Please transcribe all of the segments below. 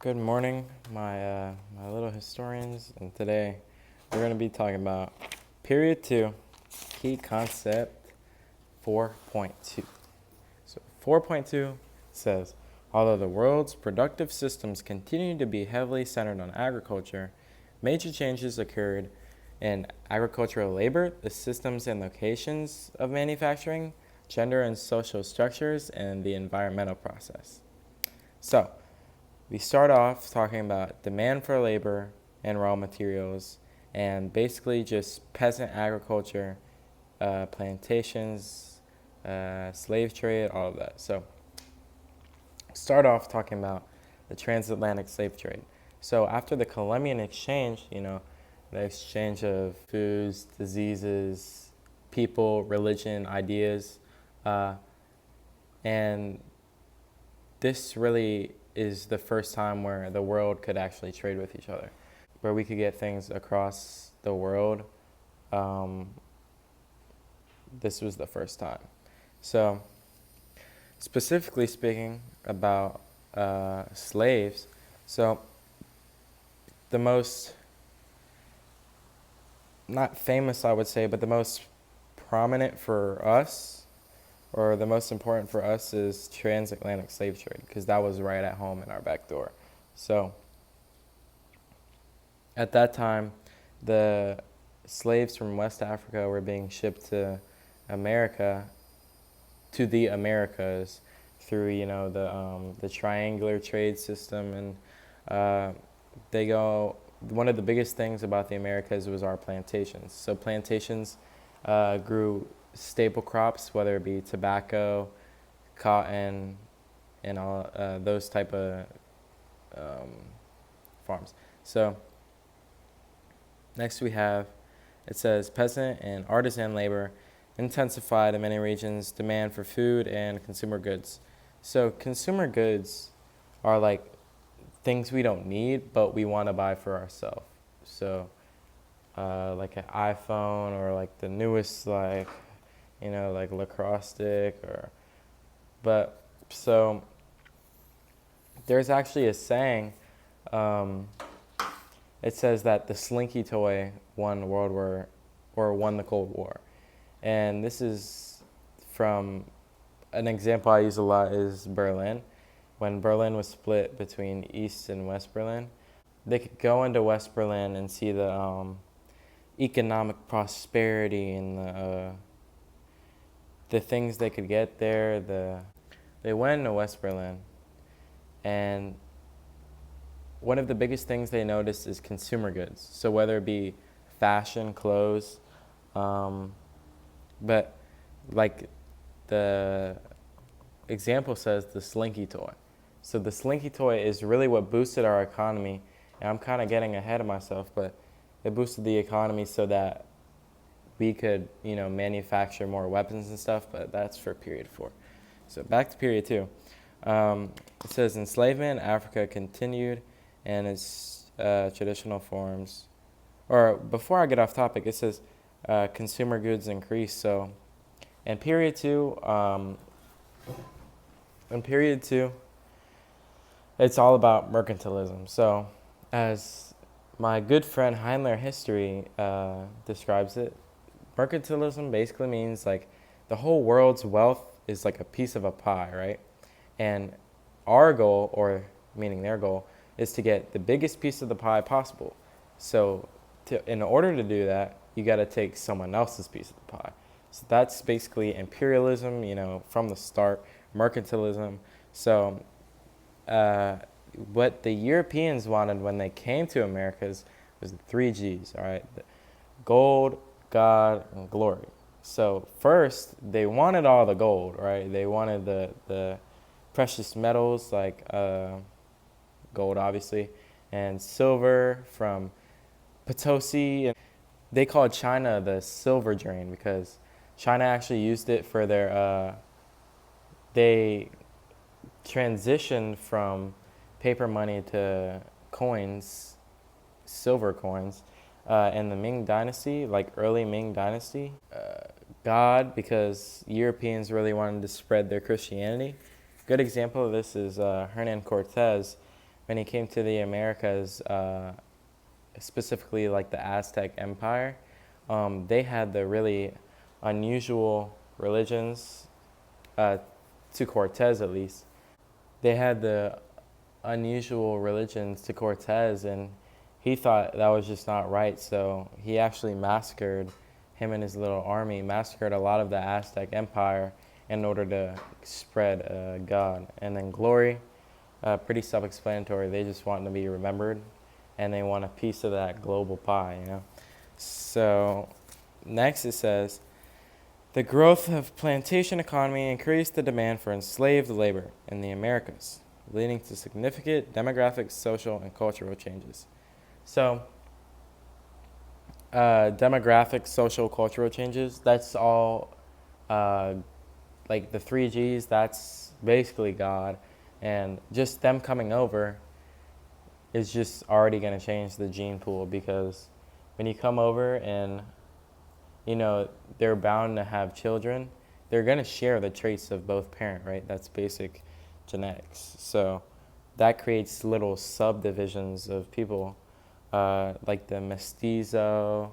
Good morning, my little historians, and today we're going to be talking about Period 2, Key Concept 4.2. So 4.2 says, although the world's productive systems continue to be heavily centered on agriculture, major changes occurred in agricultural labor, the systems and locations of manufacturing, gender and social structures, and the environmental process. So, we start off talking about demand for labor and raw materials and basically just peasant agriculture, plantations, slave trade, all of that. So start off talking about the transatlantic slave trade. So after the Columbian exchange, the exchange of foods, diseases, people, religion, ideas, and this really is the first time where the world could actually trade with each other, where we could get things across the world. This was the first time. So, specifically speaking about slaves, so the most, not famous I would say, but the most prominent for us, or the most important for us, is transatlantic slave trade, because that was right at home in our back door. So at that time, the slaves from West Africa were being shipped to America, to the Americas, through the triangular trade system, and they go. One of the biggest things about the Americas was our plantations. So plantations grew staple crops, whether it be tobacco, cotton, and all those type of farms. So next it says peasant and artisan labor intensified in many regions demand for food and consumer goods. So consumer goods are like things we don't need, but we want to buy for ourselves. So like an iPhone, or like the newest like lacrosse stick, but so there's actually a saying. It says that the Slinky toy won the Cold War, and this is from an example I use a lot is Berlin. When Berlin was split between East and West Berlin, they could go into West Berlin and see the economic prosperity and the things they could get there. They went to West Berlin, and one of the biggest things they noticed is consumer goods. So whether it be fashion, clothes, but like the example says, the Slinky toy. So the Slinky toy is really what boosted our economy, and I'm kind of getting ahead of myself, but it boosted the economy so that we could, manufacture more weapons and stuff, but that's for period 4. So back to period 2. It says enslavement in Africa continued and its traditional forms. Or before I get off topic, it says consumer goods increased. So in period 2, it's all about mercantilism. So as my good friend Heinlein History describes it, mercantilism basically means like the whole world's wealth is like a piece of a pie, right? And our goal, or meaning their goal, is to get the biggest piece of the pie possible. So in order to do that, you got to take someone else's piece of the pie. So that's basically imperialism, from the start, mercantilism. So what the Europeans wanted when they came to Americas was the 3 G's, all right? Gold, God, and glory. So first, they wanted all the gold, right? They wanted the precious metals like gold, obviously, and silver from Potosi. They called China the silver drain because China actually used it for their, they transitioned from paper money to coins, silver coins, in the Ming Dynasty, like early Ming Dynasty. God, because Europeans really wanted to spread their Christianity. Good example of this is Hernan Cortez. when he came to the Americas, specifically like the Aztec Empire, they had the really unusual religions, to Cortez at least. They had the unusual religions to Cortez, and he thought that was just not right. So he actually massacred, him and his little army, massacred a lot of the Aztec Empire in order to spread God. And then glory, pretty self-explanatory. They just want to be remembered, and they want a piece of that global pie, you know. So next it says, the growth of plantation economy increased the demand for enslaved labor in the Americas, leading to significant demographic, social, and cultural changes. So, demographic, social, cultural changes, that's all, like the 3Gs, that's basically God. And just them coming over is just already going to change the gene pool, because when you come over and, you know, they're bound to have children, they're going to share the traits of both parent, right? That's basic genetics. So that creates little subdivisions of people, like the mestizo,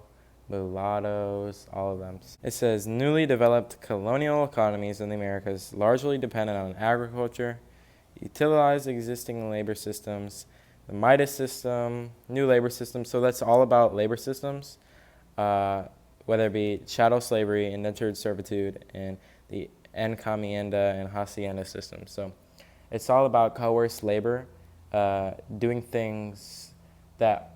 mulattoes, all of them. It says, newly developed colonial economies in the Americas largely depended on agriculture, utilized existing labor systems, the Midas system, new labor systems. So that's all about labor systems, whether it be chattel slavery, indentured servitude, and the encomienda and hacienda system. So it's all about coerced labor, doing things that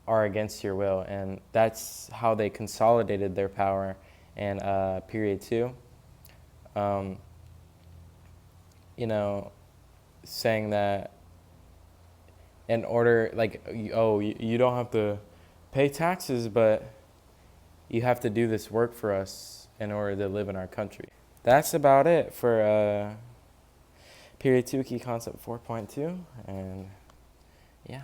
are against your will, and that's how they consolidated their power in period 2. You know, saying that in order, like, you don't have to pay taxes, but you have to do this work for us in order to live in our country. That's about it for period 2 key concept 4.2, and yeah.